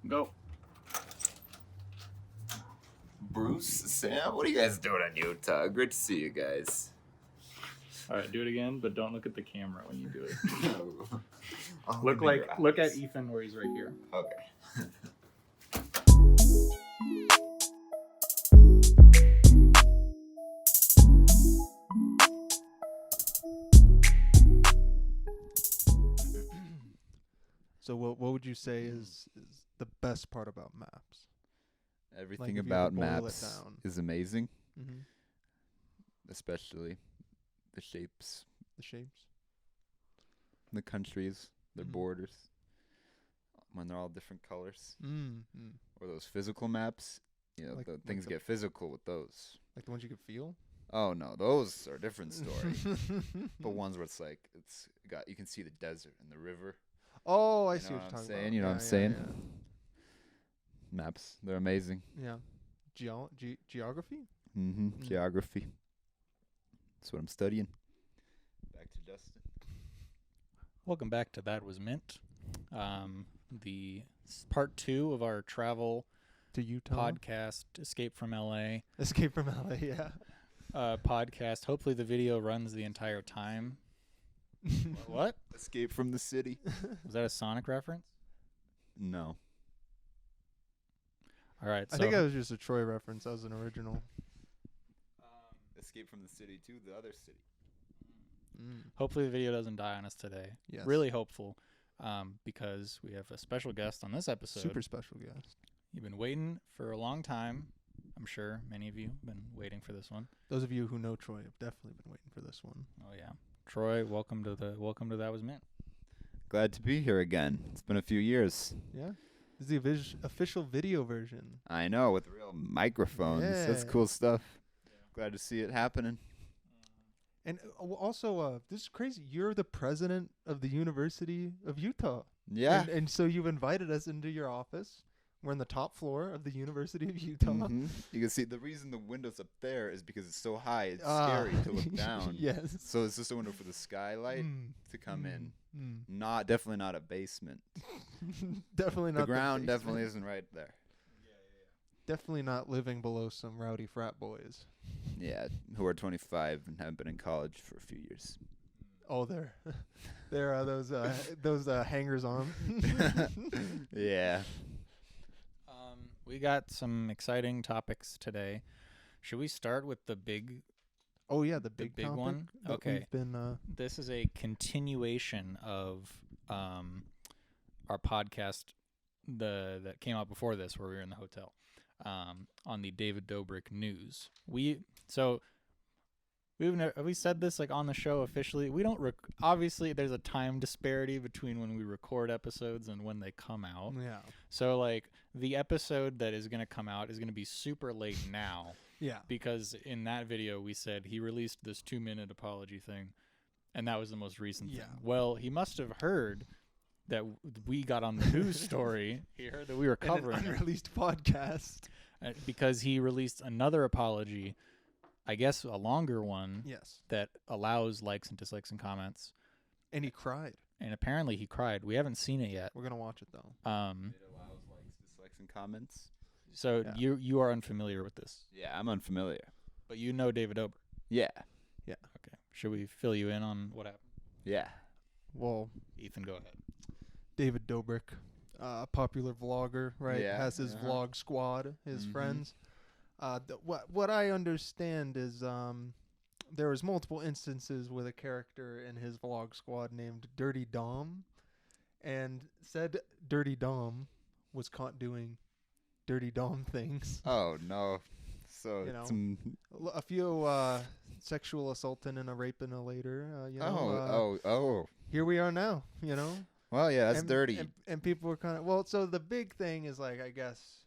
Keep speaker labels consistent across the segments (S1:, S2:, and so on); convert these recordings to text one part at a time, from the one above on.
S1: Go.
S2: Bruce, Sam, what are you guys doing in Utah? Great to see you guys.
S1: All right, do it again, but don't look at the camera when you do it.
S2: Oh,
S1: Look at Ethan where he's right here.
S2: Okay.
S3: So what would you say is the best part about maps?
S2: Everything
S3: if you
S2: about
S3: had to boil it
S2: maps
S3: down.
S2: is amazing,
S3: Mm-hmm.
S2: especially the shapes,
S3: The shapes.
S2: the countries, their
S3: Mhm.
S2: borders, when they're all different colors.
S3: Mm-hmm.
S2: Or those physical maps,
S3: Like-
S2: the
S3: like
S2: things
S3: the-
S2: get physical with those.
S3: Like the ones you could feel.
S2: Oh no, those are a different story. But ones where it's like you can see the desert and the river.
S3: Oh, I
S2: You
S3: see
S2: know
S3: what you're
S2: I'm
S3: talking
S2: saying?
S3: about.
S2: You know what I'm
S3: Yeah,
S2: saying? Maps, they're amazing.
S3: Yeah. Geography.
S2: Mm-hmm.
S3: Mm.
S2: Geography. That's what I'm studying. Back to Dustin.
S1: Welcome back to That Was Mint. The part 2 of our travel
S3: To Utah.
S1: podcast, Escape from LA
S3: Escape from LA. Yeah.
S1: podcast. Hopefully the video runs the entire time. What?
S2: Escape from the city.
S1: Was that a Sonic reference?
S2: No.
S1: All right. So
S3: I think that was just a Troy reference. That was an original.
S2: Escape from the city to the other city.
S1: hopefully the video doesn't die on us today.
S3: Yes.
S1: Really hopeful, because we have a special guest on this episode.
S3: Super special guest.
S1: You've been waiting for a long time. I'm sure many of you have been waiting for this one.
S3: Those of you who know Troy have definitely been waiting for this one.
S1: Oh yeah, Troy, welcome to That Was Mint.
S2: Glad to be here again. It's been a few years.
S3: Yeah. This is the official video version.
S2: I know, with real microphones. That's
S3: Yeah.
S2: cool stuff. Glad to see it happening.
S3: And also, this is crazy. You're the president of the University of Utah.
S2: Yeah.
S3: And so you've invited us into your office. We're on the top floor of the University of Utah.
S2: Mhm. You can see the reason the window's up there is because it's so high. It's scary to look down.
S3: Yes.
S2: So it's just a window for the skylight to come in. Definitely not a basement.
S3: Definitely not.
S2: The ground
S3: basement.
S2: definitely isn't right there.
S3: Definitely not living below some rowdy frat boys.
S2: Yeah, who are 25 and haven't been in college for a few years.
S3: Oh, there are those hangers on.
S2: Yeah.
S1: We got some exciting topics today. Should we start with the big?
S3: Oh yeah, the big
S1: big
S3: topic
S1: one?
S3: that
S1: Okay.
S3: We've been.
S1: This is a continuation of our podcast that came out before this, where we were in the hotel, on the David Dobrik news. Have we said this like on the show officially? We don't obviously there's a time disparity between when we record episodes and when they come out.
S3: Yeah.
S1: So like the episode that is going to come out is going to be super late now
S3: Yeah.
S1: because in that video we said he released this 2-minute apology thing, and that was the most recent
S3: Yeah.
S1: thing. Well, he must have heard that we got on the news story. He heard that we were covering
S3: an
S1: it,
S3: unreleased podcast.
S1: because he released another apology, I guess a longer one,
S3: Yes.
S1: that allows likes and dislikes and comments.
S3: And he cried.
S1: And apparently he cried. We haven't seen it yet.
S3: We're gonna watch it though.
S2: It allows likes, dislikes, and comments.
S1: So
S3: Yeah.
S1: you are unfamiliar with this,
S2: Yeah, I'm unfamiliar.
S1: but you know David Dobrik.
S2: Yeah.
S1: Okay. Should we fill you in on what happened?
S2: Yeah.
S3: Well,
S1: Ethan, go ahead.
S3: David Dobrik, popular vlogger, right?
S2: Yeah,
S3: Has his
S2: uh-huh.
S3: vlog squad, his
S2: Mhm.
S3: friends. What I understand is there was multiple instances with a character in his vlog squad named Dirty Dom, and said Dirty Dom was caught doing Dirty Dom things.
S2: Oh, no. So,
S3: You know,
S2: some...
S3: A few sexual assaulting and a raping a later. Here we are now. You know.
S2: Well, yeah, that's
S3: and,
S2: dirty.
S3: And people were kind of, well, so the big thing is, like, I guess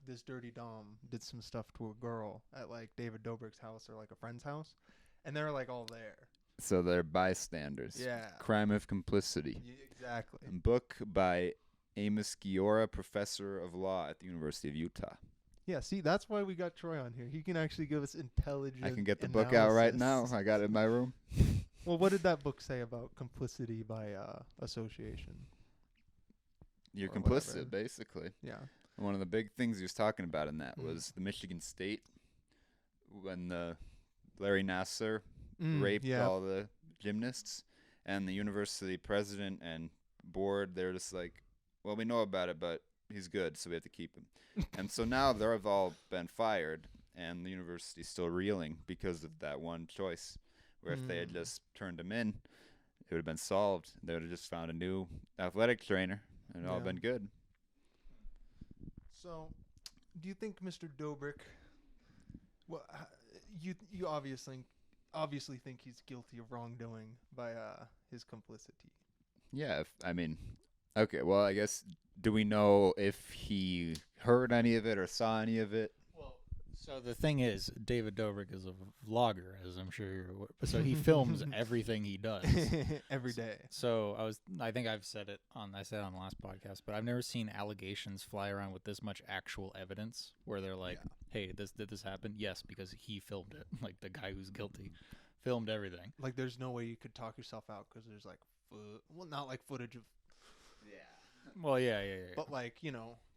S3: this Dirty Dom did some stuff to a girl at, like, David Dobrik's house or, like, a friend's house. And they were, like, all there.
S2: So they're bystanders.
S3: Yeah.
S2: Crime of complicity.
S3: Exactly.
S2: A book by Amos Giora, professor of law at the University of Utah.
S3: Yeah, see, that's why we got Troy on here. He can actually give us intelligent
S2: I can get the book out right now.
S3: analysis.
S2: I got it in my room.
S3: Well, what did that book say about complicity by association?
S2: You're
S3: or
S2: complicit,
S3: whatever.
S2: basically.
S3: Yeah.
S2: One of the big things he was talking about in that
S3: Mm.
S2: was the Michigan State when the Larry Nassar raped
S3: yeah.
S2: all the gymnasts, and the university president and board, they're just like, well, we know about it, but he's good, so we have to keep him. And so now they've all been fired, and the university's still reeling because of that one choice, where if they had just turned him in, it would have been solved. They would have just found a new athletic trainer, and it all
S3: Yeah.
S2: been good.
S3: So, do you think Mr. Dobrik? Well, you obviously think he's guilty of wrongdoing by his complicity.
S2: Yeah, okay, well, I guess, do we know if he heard any of it or saw any of it?
S1: Well, so the thing is, David Dobrik is a vlogger, as I'm sure you're aware. So he films everything he does.
S3: Every day.
S1: So I think I said it on the last podcast, but I've never seen allegations fly around with this much actual evidence where they're like, hey, did this happen? Yes, because he filmed it. Like the guy who's guilty filmed everything.
S3: Like, there's no way you could talk yourself out because there's like, not like footage of,
S1: Well, yeah.
S3: but like,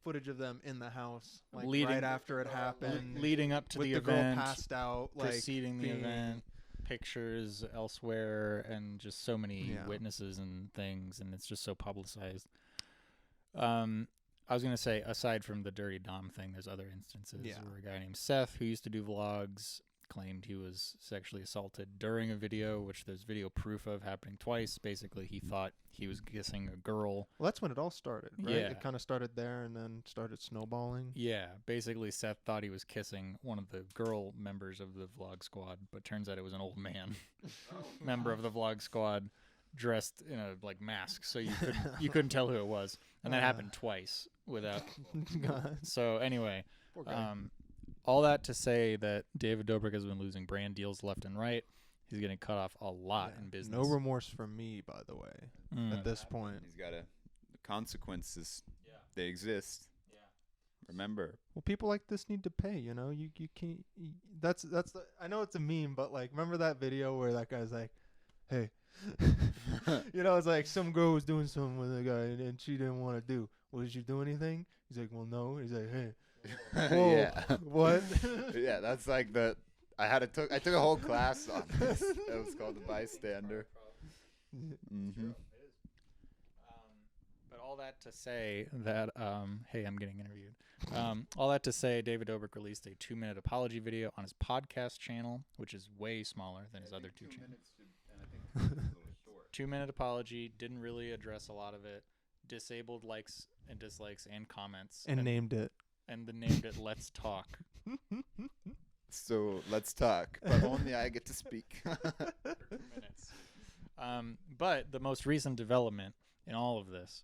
S3: footage of them in the house, like
S1: Leading-
S3: right after it happened,
S1: leading up to
S3: with
S1: the
S3: the
S1: event,
S3: girl passed out, like
S1: preceding the
S3: being-
S1: event, pictures elsewhere, and just so many
S3: Yeah.
S1: witnesses and things, and it's just so publicized. I was gonna say, aside from the Dirty Dom thing, there's other instances where a guy named Seth, who used to do vlogs, claimed he was sexually assaulted during a video, which there's video proof of happening twice. Basically, he thought he was kissing a girl.
S3: Well, that's when it all started, right?
S1: Yeah.
S3: It kind of started there and then started snowballing.
S1: Yeah, basically Seth thought he was kissing one of the girl members of the vlog squad, but turns out it was an old man member of the vlog squad dressed in a mask, so you couldn't tell who it was. And that happened twice without. So anyway,
S3: Poor guy.
S1: all that to say that David Dobrik has been losing brand deals left and right. He's getting cut off a lot in business.
S3: No remorse from me, by the way. At this point,
S2: He's got the consequences. They exist. Remember.
S3: well, people like this need to pay. You can't. That's the. I know it's a meme, but remember that video where that guy's like, "Hey," it's like some girl was doing something with a guy and she didn't want to do. Well, did you do anything? He's like, "Well, no." He's like, "Hey." Whoa,
S2: Yeah.
S3: what?
S2: Yeah, that's like I took a whole class on this. It was called The Bystander. Mm-hmm.
S1: But all that to say that, hey, I'm getting interviewed. All that to say, David Dobrik released a 2-minute apology video on his podcast channel, which is way smaller than his other two channels. 2-minute apology, didn't really address a lot of it, disabled likes and dislikes and comments,
S3: And named it.
S1: and then named it Let's Talk.
S2: So let's talk, but only I get to speak.
S1: For 2 minutes. But the most recent development in all of this,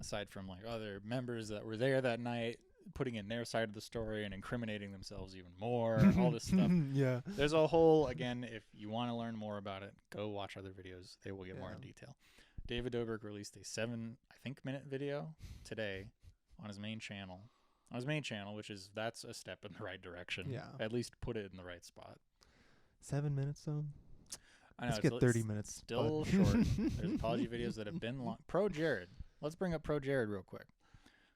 S1: aside from other members that were there that night putting in their side of the story and incriminating themselves even more, all this stuff.
S3: Yeah.
S1: There's a whole, again, if you want to learn more about it, go watch other videos. They will get more in detail. David Dobrik released a 7-minute video today on his main channel. That's a step in the right direction.
S3: Yeah.
S1: At least put it in the right spot.
S3: 7 minutes though.
S1: I know,
S3: Let's get 30
S1: it's
S3: minutes.
S1: Still
S3: bud.
S1: short. There's apology videos that have been long. Pro Jared. Let's bring up Pro Jared real quick.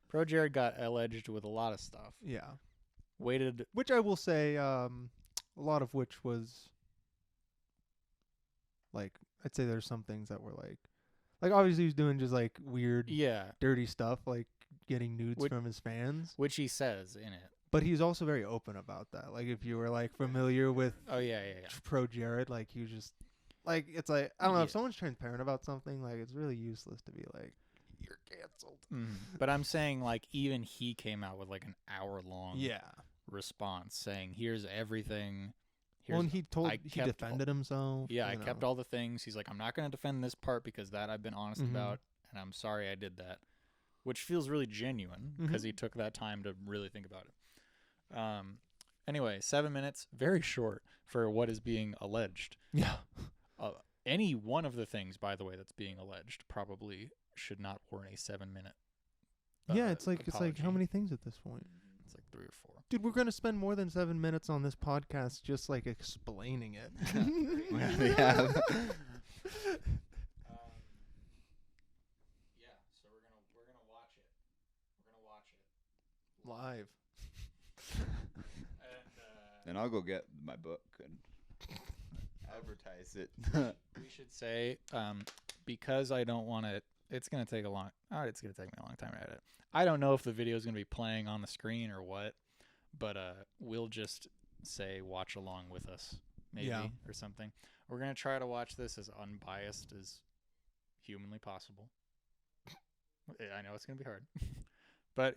S1: Pro Jared got alleged with a lot of stuff.
S3: Yeah.
S1: Waited.
S3: Which I will say, a lot of which was I'd say there's some things that were obviously he was doing just weird, dirty stuff, like getting nudes from his fans.
S1: Which he says in it.
S3: But he's also very open about that. If you were familiar with
S1: Oh yeah.
S3: Pro Jared, he was just it's I don't know, if someone's transparent about something, it's really useless to be you're canceled.
S1: But I'm saying even he came out with an hour-long response saying, here's everything.
S3: Well, and he
S1: kept
S3: defended himself.
S1: Yeah, I kept all the things. He's like, I'm not going to defend this part because that I've been honest about, and I'm sorry I did that, which feels really genuine because he took that time to really think about it. Anyway, 7 minutes, very short for what is being alleged.
S3: Yeah.
S1: Any one of the things, by the way, that's being alleged probably should not warrant a 7-minute.
S3: Yeah, it's how
S1: apology.
S3: many things at this point?
S1: It's 3 or 4.
S3: Dude, we're going to spend more than 7 minutes on this podcast just explaining it.
S2: Yeah.
S1: So we're gonna
S3: Live.
S2: And I'll go get my book and advertise it.
S1: We should say, because I don't want it. It's gonna take me a long time to edit. I don't know if the video is gonna be playing on the screen or what, but we'll just say watch along with us, maybe, or something. We're gonna try to watch this as unbiased as humanly possible. I know it's gonna be hard, but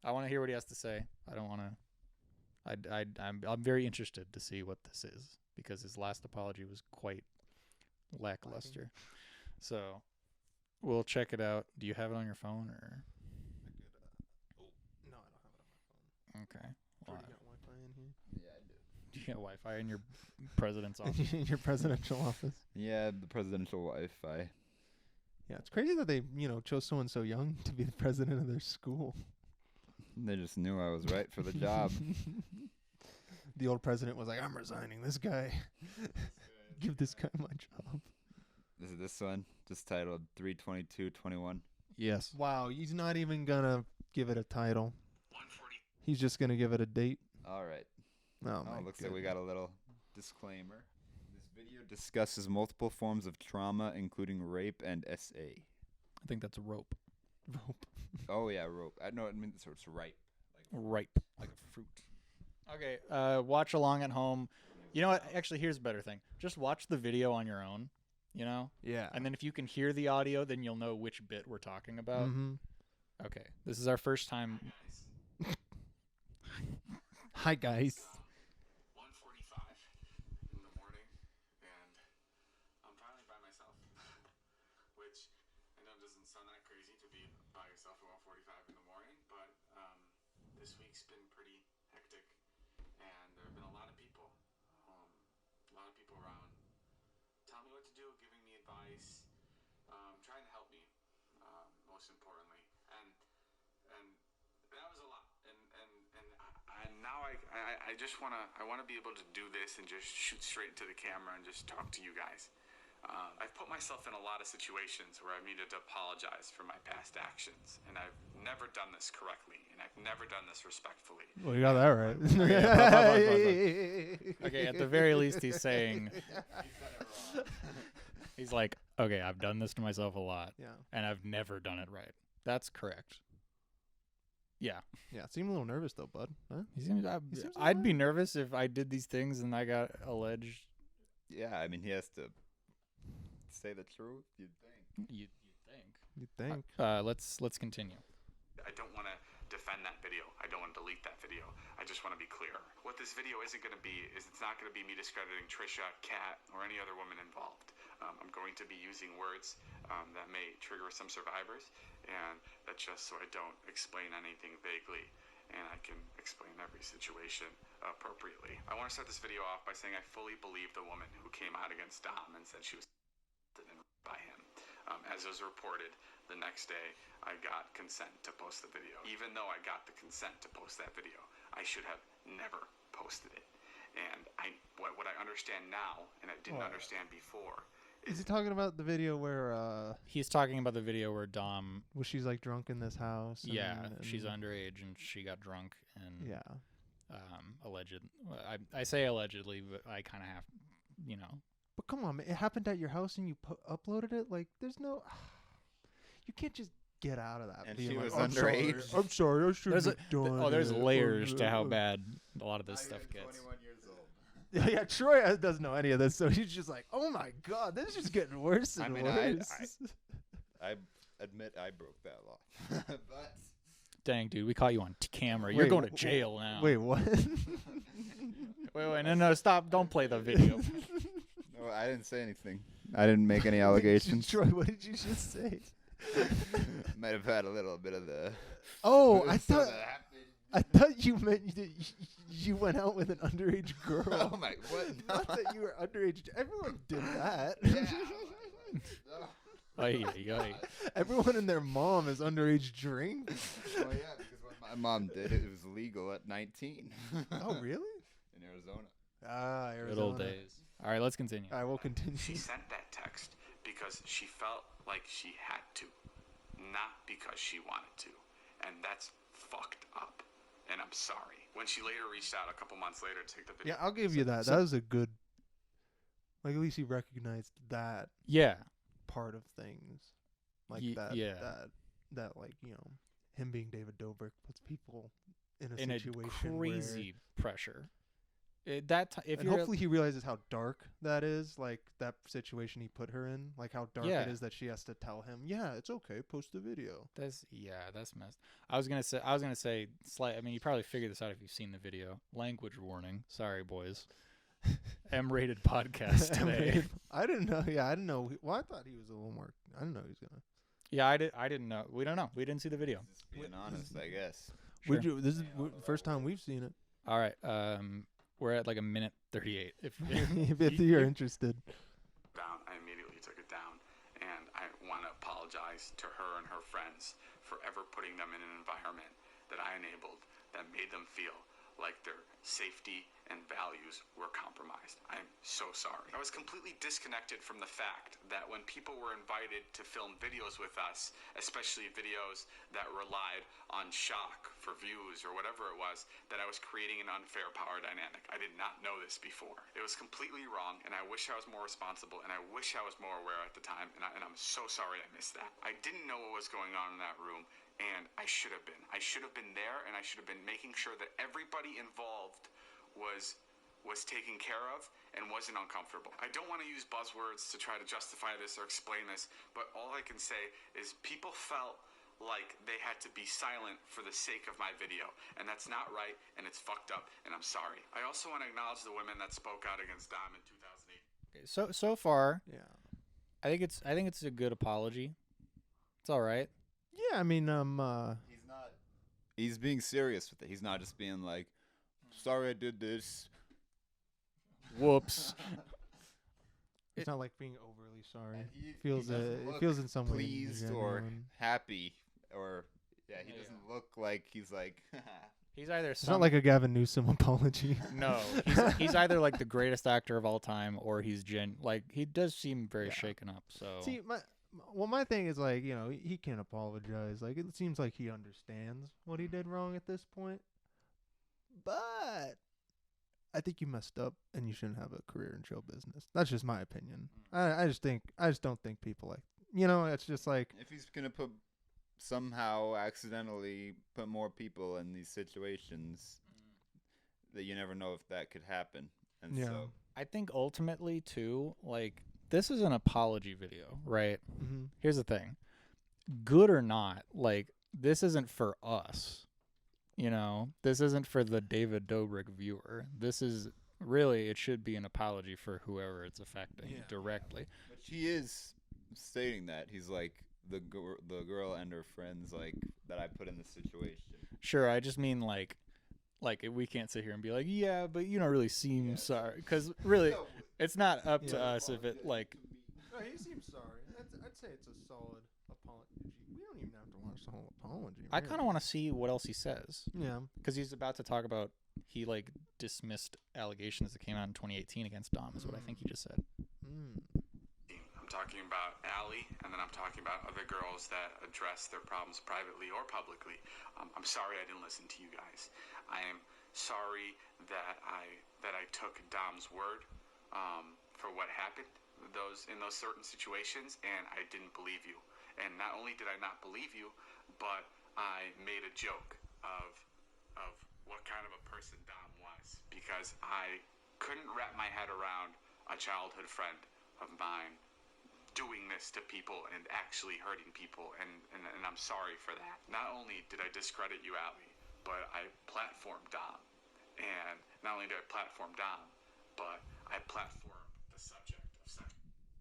S1: I want to hear what he has to say. I don't want to. I'm very interested to see what this is because his last apology was quite lackluster. So we'll check it out. Do you have it on your phone or?
S3: No, I don't have it on my phone.
S1: Okay.
S3: Already got Wi-Fi in here.
S2: Yeah, I do.
S1: Do you have Wi-Fi in your president's office?
S3: In your presidential office.
S2: Yeah, the presidential Wi-Fi.
S3: Yeah, it's crazy that they, chose someone so young to be the president of their school.
S2: They just knew I was right for the job.
S3: The old president was like, I'm resigning this guy. Give this guy my job.
S2: This one, just titled 3/22/21.
S1: Yes.
S3: Wow, he's not even going to give it a title. He's just going to give it a date.
S2: All right.
S3: Oh, my
S2: Looks like we got a little disclaimer. This video discusses multiple forms of trauma, including rape and SA.
S1: I think that's rope.
S3: Rope.
S2: Oh, yeah, rope. I mean, so it's ripe.
S1: Ripe, like a fruit. Okay, watch along at home. You know what? Actually, here's a better thing. Just watch the video on your own,
S3: Yeah.
S1: And then if you can hear the audio, then you'll know which bit we're talking about.
S3: Mm-hmm.
S1: Okay, this is our first time.
S3: Hi, guys.
S4: 1:45 in the morning, and I'm finally by myself, which I know doesn't sound that crazy to be by yourself at 1:45 in the morning, but this week's been pretty hectic, and there have been a lot of people around telling me what to do, giving me advice, trying to help me, most importantly, and that was a lot, and now I just want to be able to do this and just shoot straight into the camera and just talk to you guys. I've put myself in a lot of situations where I've needed to apologize for my past actions, and I've never done this correctly, and I've never done this respectfully.
S3: Well, you got that right.
S1: Okay, at the very least, he's saying, he's like, okay, I've done this to myself a lot, and I've never done it right. That's correct. Yeah.
S3: Yeah, seem a little nervous though, bud. Huh?
S1: I'd be nervous if I did these things and I got alleged.
S2: Yeah, I mean, he has to say the truth, you'd think.
S1: You'd
S3: think.
S1: Let's continue.
S4: I don't want to defend that video. I don't want to delete that video. I just want to be clear. What this video isn't going to be is it's not going to be me discrediting Trisha, Kat, or any other woman involved. I'm going to be using words that may trigger some survivors, and that's just so I don't explain anything vaguely, and I can explain every situation appropriately. I want to start this video off by saying I fully believe the woman who came out against Dom and said she was by him. As was reported, the next day I got consent to post the video. Even though I got the consent to post that video, I should have never posted it. And what I understand now, and I didn't understand before,
S3: is he talking about the video where
S1: he's talking about the video where Dom
S3: she's like drunk in this house?
S1: And she's underage and she got drunk and alleged. I say allegedly, but I kind of have,
S3: But come on, man, it happened at your house and you uploaded it. Like, there's no, you can't just get out of that.
S2: And
S3: being
S2: she
S3: like,
S2: was
S3: I'm
S2: underage.
S3: Sorry, I'm sorry, I shouldn't have done
S1: there's
S3: it.
S1: layers to how bad a lot of this stuff gets.
S2: 21 years old.
S3: Yeah, Troy doesn't know any of this, so he's just like, "Oh my God, this is just getting worse and worse."
S2: I admit I broke that law, but
S1: Dang, dude, we caught you on camera. You're going to jail now.
S3: Wait, what?
S1: wait, no, stop! Don't play the video.
S2: No, I didn't say anything. I didn't make any allegations.
S3: Troy, what did you just say?
S2: Might have had a little bit of the.
S3: Oh, I thought you meant that you went out with an underage girl.
S2: Oh my! What?
S3: Not that you were underage. Everyone did that.
S2: Yeah.
S3: Everyone and their mom is underage drink.
S2: Oh yeah, because when my mom did it, it was legal at 19.
S3: Oh really?
S2: In Arizona.
S3: Ah, Arizona.
S1: Good old days. All right, let's continue.
S3: I will continue.
S4: She sent that text because she felt like she had to, not because she wanted to. And that's fucked up. I'm sorry. When she later reached out a couple months later to take the video.
S3: Yeah, I'll give you that. That was a good. Like at least he recognized that
S1: Yeah.
S3: part of things, like that.
S1: Yeah.
S3: That like him being David Dobrik puts people in a
S1: In
S3: situation
S1: a crazy pressure. If
S3: and
S1: you're
S3: hopefully he realizes how dark that is, like that situation he put her in, like how dark it is that she has to tell him, yeah, it's okay, post the video.
S1: That's messed. I was gonna say slight. I mean, you probably figured this out if you've seen the video. Language warning. Sorry, boys. M-rated podcast today.
S3: I didn't know. Yeah, I didn't know. Well, I thought he was a little more. I didn't know he was gonna.
S1: Yeah, I didn't know. We don't know. We didn't see the video.
S2: Just being honest, I guess.
S1: Sure.
S3: This is the first time we've seen it.
S1: All right. We're at like a minute 38. If
S3: you're interested.
S4: Down. I immediately took it down, and I want to apologize to her and her friends for ever putting them in an environment that I enabled that made them feel like their safety and values were compromised. I'm so sorry. I was completely disconnected from the fact that when people were invited to film videos with us, especially videos that relied on shock for views or whatever it was, that I was creating an unfair power dynamic. I did not know this before. It was completely wrong, and I wish I was more responsible, and I wish I was more aware at the time, and I'm so sorry I missed that. I didn't know what was going on in that room, and I should have been. I should have been there, and I should have been making sure that everybody involved was taken care of and wasn't uncomfortable. I don't want to use buzzwords to try to justify this or explain this, but all I can say is people felt like they had to be silent for the sake of my video, and that's not right, and it's fucked up, and I'm sorry. I also want to acknowledge the women that spoke out against Dom in 2008.
S1: Okay, so far,
S3: Yeah.
S1: I think it's a good apology. It's all right.
S3: Yeah, I mean,
S2: He's being serious with it. He's not just being like, sorry I did this.
S1: Whoops.
S3: it's not like being overly sorry.
S2: And he
S3: Feels
S2: doesn't
S3: it
S2: look
S3: feels in some way
S2: pleased or
S3: genuine.
S2: happy or he doesn't look like he's like
S1: He's either
S3: It's not like a Gavin Newsom apology.
S1: no. He's either like the greatest actor of all time, or he's he does seem very shaken up. So
S3: See, my thing is like, he can't apologize. Like, it seems like he understands what he did wrong at this point. But I think you messed up, and you shouldn't have a career in show business. That's just my opinion. I just don't think people like, it's just like,
S2: if he's gonna somehow accidentally put more people in these situations, that you never know if that could happen. And so
S1: I think ultimately too, like, this is an apology video, right?
S3: mm-hmm.
S1: Here's the thing. Good or not, like, this isn't for us. This isn't for the David Dobrik viewer. This is really, it should be an apology for whoever it's affecting directly.
S2: But he is stating that. He's like, the girl and her friends, like, that I put in this situation.
S1: Sure, I just mean, like we can't sit here and be like, yeah, but you don't really seem sorry. Because really, it's not up to us if it, like...
S3: No, he seems sorry. I'd say it's a solid apology. We don't even have to watch the whole apology.
S1: I kind of want to see what else he says.
S3: Yeah.
S1: Because he's about to talk about, he, like, dismissed allegations that came out in 2018 against Dom, is what I think he just said.
S4: I'm talking about Allie, and then I'm talking about other girls that address their problems privately or publicly. I'm sorry I didn't listen to you guys. I am sorry that I took Dom's word for what happened in those certain situations, and I didn't believe you. And not only did I not believe you, but I made a joke of what kind of a person Dom was, because I couldn't wrap my head around a childhood friend of mine doing this to people and actually hurting people, and I'm sorry for that. Not only did I discredit you, Allie, but I platformed Dom. And not only did I platform Dom, but I platformed the subject of sex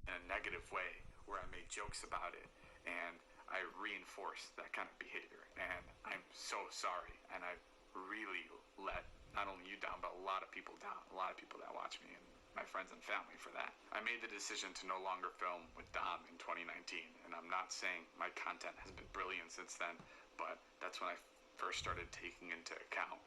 S4: in a negative way, where I made jokes about it, and I reinforced that kind of behavior. And I'm so sorry, and I really let not only you down, but a lot of people down, a lot of people that watch me, and my friends and family for that. I made the decision to no longer film with Dom in 2019, and I'm not saying my content has been brilliant since then, but that's when I first started taking into account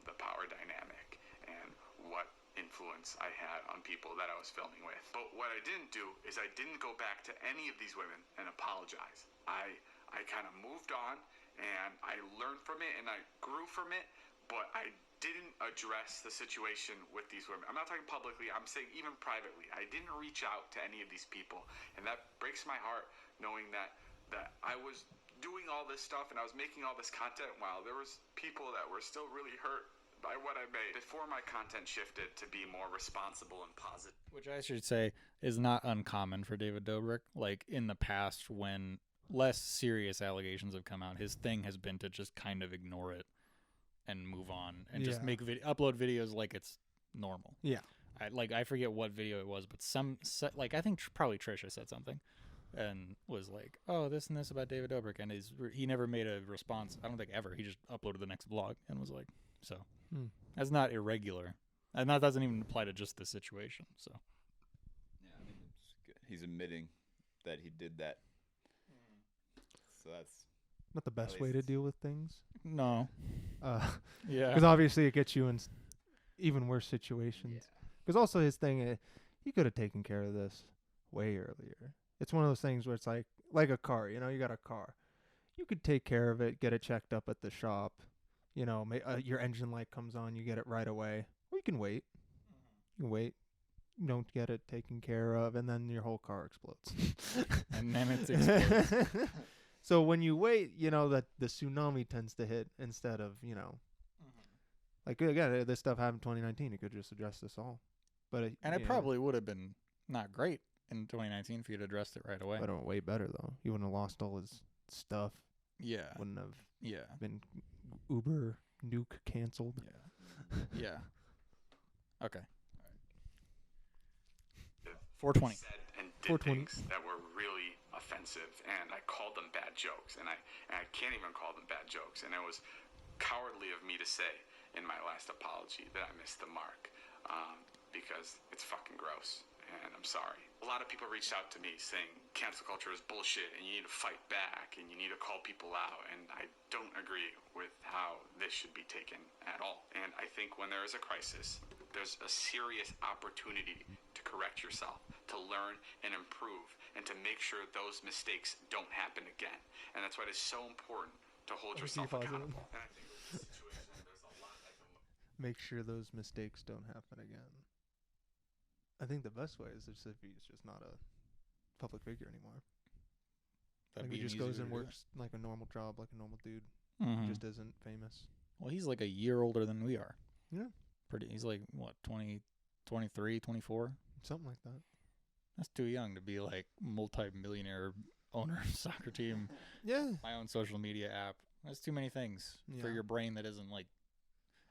S4: the power dynamic and what influence I had on people that I was filming with. But what I didn't do is I didn't go back to any of these women and apologize. I kind of moved on, and I learned from it, and I grew from it, but I didn't address the situation with these women. I'm not talking publicly, I'm saying even privately. I didn't reach out to any of these people, and that breaks my heart knowing that I was doing all this stuff and I was making all this content while there was people that were still really hurt by what I made. Before my content shifted to be more responsible and positive,
S1: Which I should say is not uncommon for David Dobrik. Like in the past, when less serious allegations have come out, his thing has been to just kind of ignore it and move on and just make upload videos like it's normal.
S3: Yeah.
S1: I forget what video it was, but I think probably Trisha said something and was like, "Oh, this and this about David Dobrik," and he never made a response. I don't think ever. He just uploaded the next vlog and was like, "So that's not irregular, and that doesn't even apply to just this situation." So
S2: Yeah, I mean, it's good. He's admitting that he did that. So that's
S3: Not the best
S2: At
S3: way to
S2: least-
S3: deal with things.
S1: no, yeah,
S3: Because obviously it gets you in even worse situations. Because also his thing, he could have taken care of this way earlier. It's one of those things where it's like a car. You know, you got a car. You could take care of it, get it checked up at the shop. You know, your engine light comes on, you get it right away. Or you can wait. You can wait. You don't get it taken care of, and then your whole car explodes.
S1: and then it's exploded.
S3: So when you wait, you know that the tsunami tends to hit instead of, you know, like again, this stuff happened in 2019. You could just address this all, but
S1: And it probably would have been not great in 2019 if you'd addressed it right away.
S3: would have been way better though. He wouldn't have lost all his stuff.
S1: Yeah,
S3: Wouldn't have
S1: yeah,
S3: been Uber nuke canceled.
S1: yeah, yeah. Okay. 420.
S4: said and did
S3: 420.
S4: things that were really offensive, and I called them bad jokes, and I can't even call them bad jokes, and it was cowardly of me to say in my last apology that I missed the mark, because it's fucking gross, and I'm sorry. A lot of people reached out to me saying cancel culture is bullshit and you need to fight back and you need to call people out, and I don't agree with how this should be taken at all. And I think when there is a crisis, there's a serious opportunity to correct yourself, to learn and improve, and to make sure those mistakes don't happen again. And that's why it is so important to hold yourself accountable. And I think with this situation, there's a lot I can
S3: Make sure those mistakes don't happen again. I think the best way is if he's just not a public figure anymore.
S1: That'd
S3: Like he
S1: be an
S3: just goes
S1: easier
S3: and
S1: to do.
S3: works like a normal job, like a normal dude.
S1: Mhm.
S3: Just isn't famous.
S1: Well, he's like a year older than we are.
S3: Yeah.
S1: He's like, what, 20, 23, 24?
S3: Something like that.
S1: That's too young to be like multi-millionaire owner of soccer team,
S3: Yeah.
S1: my own social media app. That's too many things for
S3: Yeah.
S1: your brain that isn't like,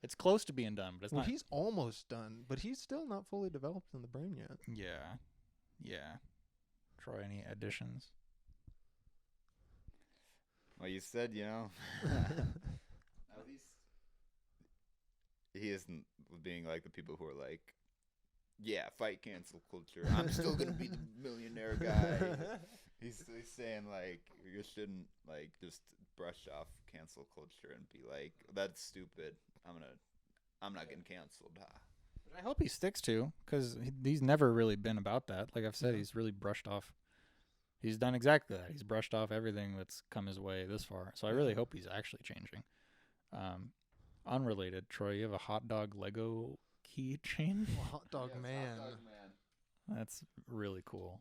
S1: it's close to being done, but it's
S3: Well,
S1: not.
S3: he's almost done, but he's still not fully developed in the brain yet.
S1: Yeah. Yeah. Troy, any additions?
S2: Well, you said, at least he isn't being like the people who are like, yeah, fight cancel culture. I'm still going to be the millionaire guy. He's saying, like, you shouldn't, like, just brush off cancel culture and be like, that's stupid. I'm not getting canceled.
S1: I hope he sticks to, because he's never really been about that. Like I've said, he's really brushed off. He's done exactly that. He's brushed off everything that's come his way this far. So I really hope he's actually changing. Unrelated, Troy, you have a hot dog Lego keychain?
S3: Hot dog man.
S1: That's really cool.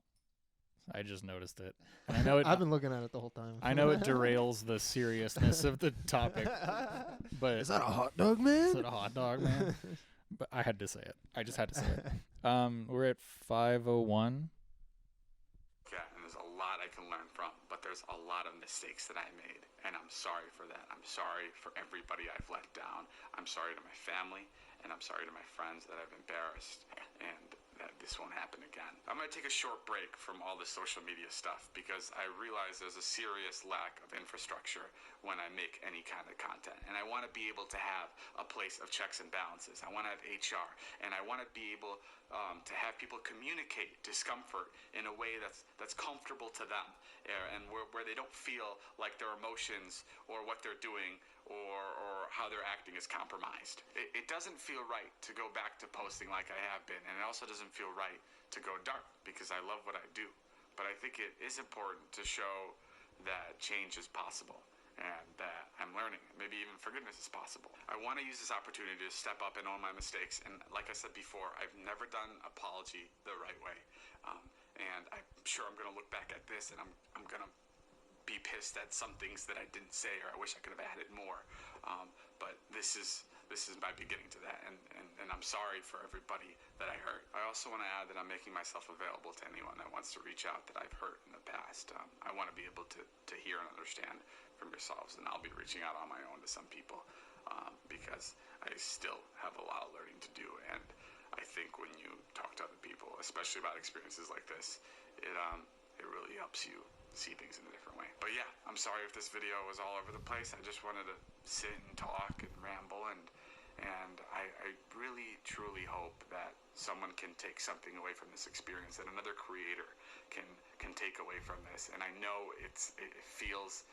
S1: I just noticed it. And I know it.
S3: I've been looking at it the whole time.
S1: I know it derails the seriousness of the topic, but
S3: Is that a hot dog man?
S1: is it a hot dog, man? But I had to say it. I just had to say it. We're at 5:01.
S4: Yeah, and there's a lot I can learn from, but there's a lot of mistakes that I made, and I'm sorry for that. I'm sorry for everybody I've let down. I'm sorry to my family, and I'm sorry to my friends that I've embarrassed, and that this won't happen again. I'm going to take a short break from all the social media stuff because I realize there's a serious lack of infrastructure when I make any kind of content, and I want to be able to have a place of checks and balances. I want to have HR, and I want to be able to have people communicate discomfort in a way that's comfortable to them, and where they don't feel like their emotions or what they're doing or how they're acting is compromised. It doesn't feel right to go back to posting like I have been, and it also doesn't feel right to go dark because I love what I do. But I think it is important to show that change is possible, and that I'm learning. Maybe even forgiveness is possible. I want to use this opportunity to step up and own my mistakes. And like I said before, I've never done apology the right way. And I'm sure I'm going to look back at this and I'm going to be pissed at some things that I didn't say, or I wish I could have added more. But this is my beginning to that, and I'm sorry for everybody that I hurt. I also want to add that I'm making myself available to anyone that wants to reach out that I've hurt in the past. I want to be able to hear and understand from yourselves, and I'll be reaching out on my own to some people because I still have a lot of learning to do. And I think when you talk to other people, especially about experiences like this, it really helps you see things in a different way. But yeah, I'm sorry if this video was all over the place. I just wanted to sit and talk and ramble, and I really truly hope that someone can take something away from this experience, that another creator can take away from this. And I know it feels,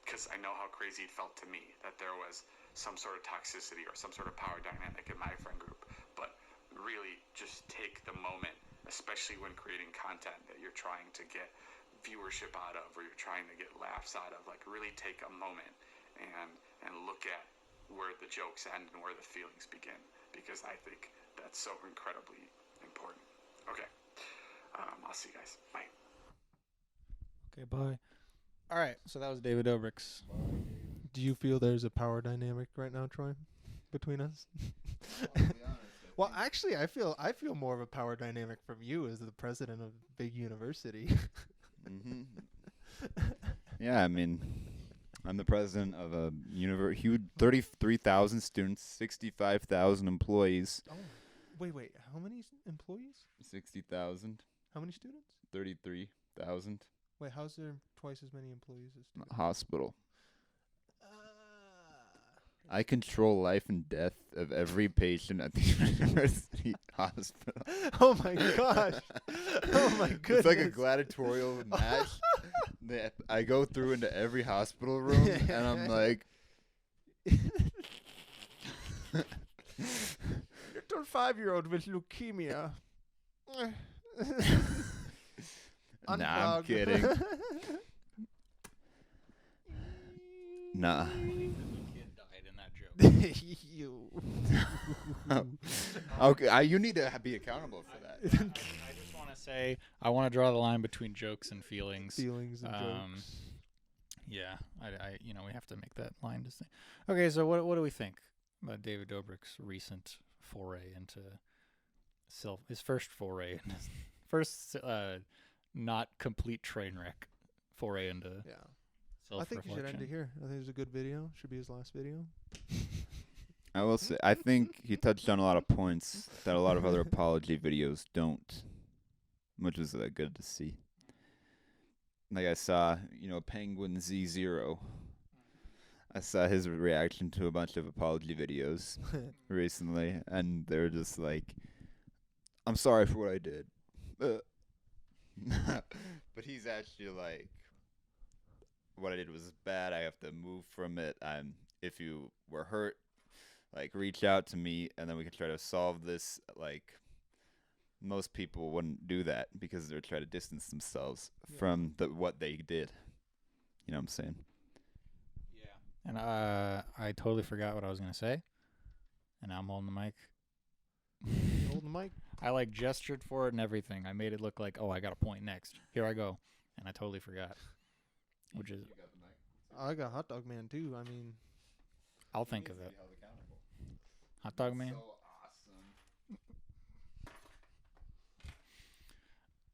S4: because I know how crazy it felt to me, that there was some sort of toxicity or some sort of power dynamic in my friend group. But really just take the moment, especially when creating content that you're trying to get viewership out of, or you're trying to get laughs out of, like really take a moment and look at where the jokes end and where the feelings begin, because I think that's so incredibly important. Okay, I'll see you guys. Bye.
S1: Okay, bye. All right, so that was David Dobrik's.
S3: Do you feel there's a power dynamic right now, Troy, between us? Well, actually, I feel more of a power dynamic from you as the president of a big university.
S2: Mm-hmm. Yeah, I mean, I'm the president of a huge 33,000 students, 65,000 employees.
S3: Oh, wait. How many employees?
S2: 60,000.
S3: How many students?
S2: 33,000.
S3: Wait, how's there twice as many employees as students?
S2: Hospital. I control life and death of every patient at the university hospital.
S3: Oh my gosh. Oh my goodness.
S2: It's like a gladiatorial match. I go through into every hospital room and I'm like,
S3: little 5-year-old with leukemia.
S2: nah, I'm kidding. Nah.
S3: You.
S2: Okay, you need to be accountable for that.
S1: I just want to say I want to draw the line between jokes and feelings.
S3: Feelings and jokes.
S1: Yeah, we have to make that line distinct. Okay, so what do we think about David Dobrik's recent foray into his first foray, first not complete train wreck foray into
S3: I think you should end it here. I think it's a good video. Should be his last video.
S2: I will say, I think he touched on a lot of points that a lot of other apology videos don't, which was good to see. Like I saw, Penguin Z0. I saw his reaction to a bunch of apology videos recently, and they're just like, I'm sorry for what I did. But he's actually like, what I did was bad. I have to move from it. If you were hurt, like, reach out to me, and then we can try to solve this. Like, most people wouldn't do that because they're trying to distance themselves from what they did. You know what I'm saying?
S1: Yeah. And I totally forgot what I was gonna say, and now I'm holding the mic.
S3: Holding the mic.
S1: I gestured for it and everything. I made it look like, I got a point next. Here I go, and I totally forgot. Which is,
S3: I got Hot Dog Man too. I mean,
S1: I'll think of it. Hot Dog Man.
S2: So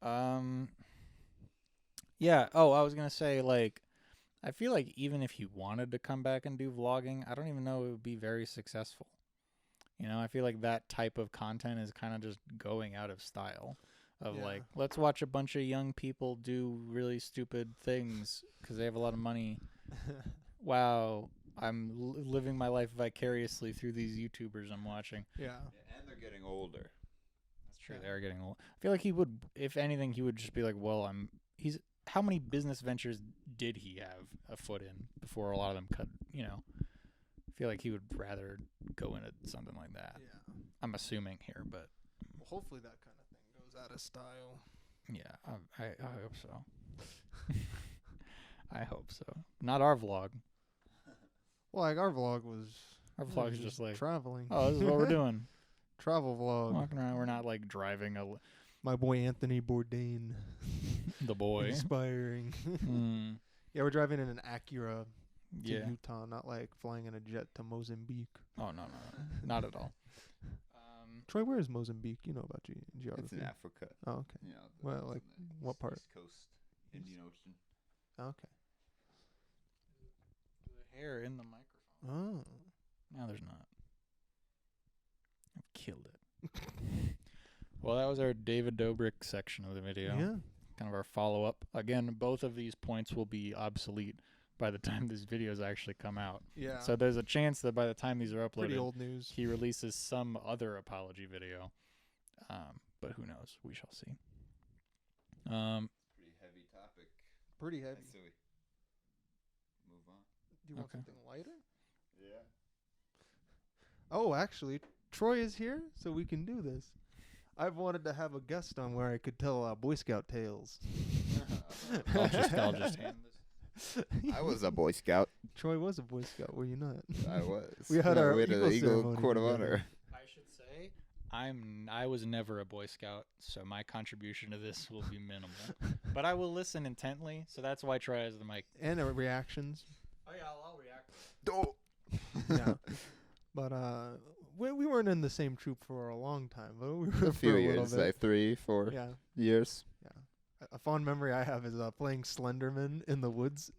S1: awesome. Yeah. Oh, I was gonna say, I feel like even if he wanted to come back and do vlogging, I don't even know it would be very successful. I feel like that type of content is kind of just going out of style. Of let's watch a bunch of young people do really stupid things because they have a lot of money. Wow, I'm living my life vicariously through these YouTubers I'm watching.
S3: Yeah,
S2: and they're getting older.
S1: That's true. They are getting old. I feel like he would, if anything, he would just be like, well, how many business ventures did he have a foot in before a lot of them cut, I feel like he would rather go into something like that.
S3: Yeah.
S1: I'm assuming here, but.
S3: Well, hopefully that kind of thing goes out of style.
S1: Yeah, I hope so. I hope so. Not our vlog.
S3: Well, like our vlog was.
S1: Our vlog is just like,
S3: traveling.
S1: oh, this is what we're doing.
S3: Travel vlog.
S1: Walking around. We're not like driving
S3: My boy Anthony Bourdain.
S1: the boy.
S3: Inspiring.
S1: Mm,
S3: Yeah, we're driving in an Acura to
S1: yeah.
S3: Utah, not like flying in a jet to Mozambique.
S1: Oh no, not at all.
S3: Troy, where is Mozambique? You know about geography.
S2: It's in Africa.
S3: Oh, okay.
S2: Yeah.
S3: Well,
S2: it's
S3: like,
S2: on the
S3: what part?
S2: East Coast, Indian Ocean.
S3: Okay.
S1: The hair in the microphone.
S3: Oh.
S1: No, there's not. I've killed it. Well, that was our David Dobrik section of the video.
S3: Yeah.
S1: Kind of our follow-up. Again, both of these points will be obsolete by the time these videos actually come out.
S3: Yeah.
S1: So there's a chance that by the time these are
S3: pretty
S1: uploaded,
S3: old news.
S1: he releases some other apology video. But who knows? We shall see.
S2: Pretty heavy topic.
S3: Pretty heavy.
S2: So we move on.
S3: Do you want
S1: Okay.
S3: something lighter?
S2: Yeah.
S3: Oh, actually, Troy is here, so we can do this. I've wanted to have a guest on where I could tell Boy Scout tales.
S1: I'll just hand this.
S2: I was a Boy Scout.
S3: Troy was a Boy Scout, were you not?
S2: I was.
S3: We had our
S2: we had
S3: Eagle
S2: an Eagle
S3: ceremony
S2: Court of
S3: together.
S2: Honor.
S1: I should say I was never a Boy Scout, so my contribution to this will be minimal. But I will listen intently, so that's why Troy has the mic.
S3: And reactions.
S1: Oh yeah, I'll react.
S3: Yeah. But we weren't in the same troop for a long time, but we were
S2: A few
S3: for a
S2: years,
S3: little bit.
S2: like 3, 4
S3: Yeah.
S2: years.
S3: A fond memory I have is playing Slenderman in the woods.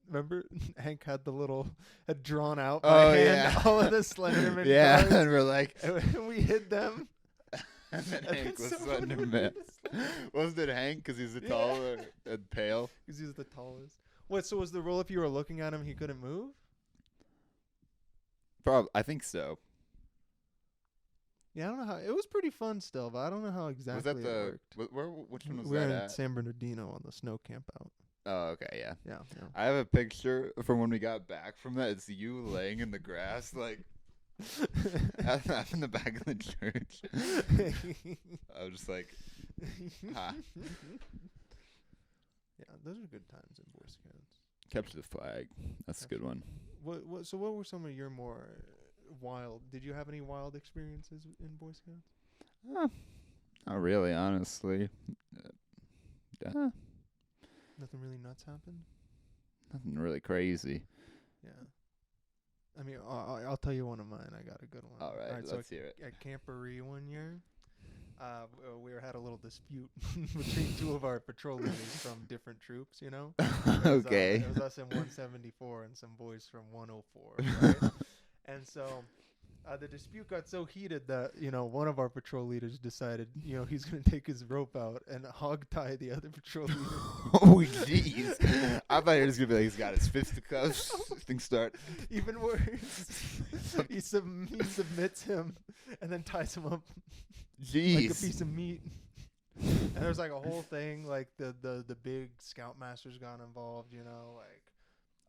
S3: Remember, Hank had had drawn out by
S2: Oh,
S3: hand
S2: yeah.
S3: all of the Slenderman
S2: Yeah,
S3: cards,
S2: and we're like,
S3: and we hid them.
S2: and then
S3: And
S2: Hank was
S3: someone would
S2: Slenderman.
S3: read a Slenderman.
S2: Wasn't it Hank? Because he's the
S3: Yeah.
S2: taller and pale.
S3: Because he's the tallest. What? So was the rule if you were looking at him, he couldn't move?
S2: I think so.
S3: Yeah, I don't know how. It was pretty fun still, but I don't know how exactly
S2: Was that
S3: it
S2: the
S3: worked.
S2: which one was
S3: we were
S2: that
S3: in
S2: at?
S3: San Bernardino on the snow camp out.
S2: Oh, okay, yeah.
S3: Yeah.
S2: I have a picture from when we got back from that. It's you laying in the grass, like I'm in the back of the church. I was just like, ha.
S3: Yeah, those are good times in Boy Scouts.
S2: Capture the flag. That's a good one.
S3: So what were some of your more wild? Did you have any wild experiences in Boy Scouts?
S2: Not really, honestly.
S3: Nothing really nuts happened.
S2: Nothing really crazy.
S3: Yeah. I mean, I'll tell you one of mine. I got a good one.
S2: All right,
S3: so
S2: let's hear it.
S3: at Camporee one year, we had a little dispute between two of our patrol leaders from different troops, you know?
S2: Okay.
S3: It was us in 174 and some boys from 104, right? And so the dispute got so heated that, one of our patrol leaders decided, he's going to take his rope out and hog tie the other patrol leader.
S2: Oh, jeez. I thought he was going to be like, he's got his fisticuffs. Things start.
S3: Even worse. he submits him and then ties him up
S2: Jeez.
S3: like a piece of meat. And there's like a whole thing, like the big scoutmasters got involved, like